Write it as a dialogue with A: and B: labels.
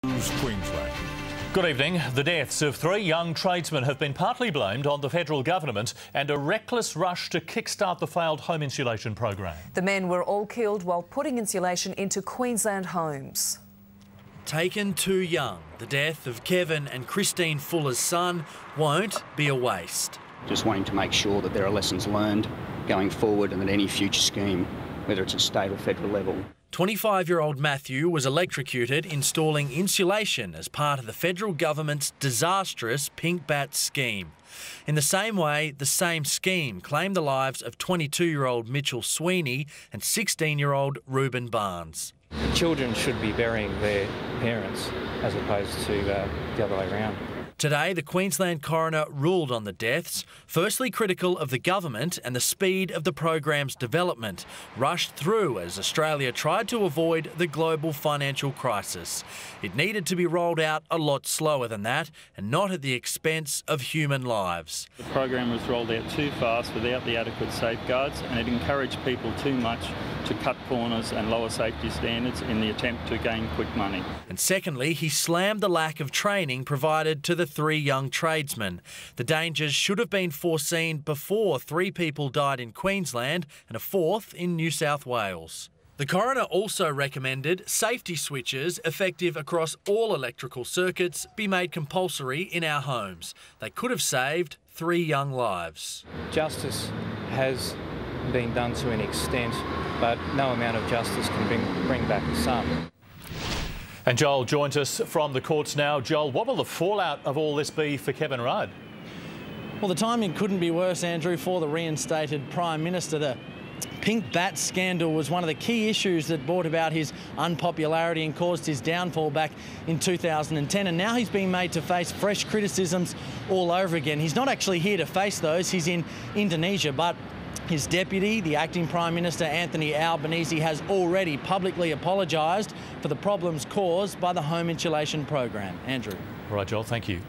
A: Queensland.
B: Good evening. The deaths of 3 young tradesmen have been partly blamed on the federal government and a reckless rush to kickstart the failed home insulation program.
C: The men were all killed while putting insulation into Queensland homes.
D: Taken too young, the death of Kevin and Christine Fuller's son won't be a waste.
E: Just wanting to make sure that there are lessons learned going forward and that any future scheme, whether it's at state or federal level.
D: 25-year-old Matthew was electrocuted installing insulation as part of the federal government's disastrous Pink Bat scheme. In the same way, the same scheme claimed the lives of 22-year-old Mitchell Sweeney and 16-year-old Reuben Barnes.
F: Children should be burying their parents as opposed to the other way around.
D: Today, the Queensland Coroner ruled on the deaths, firstly critical of the government and the speed of the program's development, rushed through as Australia tried to avoid the global financial crisis. It needed to be rolled out a lot slower than that and not at the expense of human lives.
G: The program was rolled out too fast without the adequate safeguards, and it encouraged people too much to cut corners and lower safety standards in the attempt to gain quick money.
D: And secondly, he slammed the lack of training provided to the 3 young tradesmen. The dangers should have been foreseen before 3 people died in Queensland and a 4th in New South Wales. The coroner also recommended safety switches effective across all electrical circuits be made compulsory in our homes. They could have saved 3 young lives.
F: Justice has been done to an extent, but no amount of justice can bring back the son.
B: And Joel joins us from the courts now. Joel, what will the fallout of all this be for Kevin Rudd?
H: Well, the timing couldn't be worse, Andrew, for the reinstated Prime Minister. The Pink Bat scandal was one of the key issues that brought about his unpopularity and caused his downfall back in 2010. And now he's being made to face fresh criticisms all over again. He's not actually here to face those. He's in Indonesia, but his deputy, the acting Prime Minister Anthony Albanese, has already publicly apologised for the problems caused by the home insulation program. Andrew.
B: All right, Joel, thank you.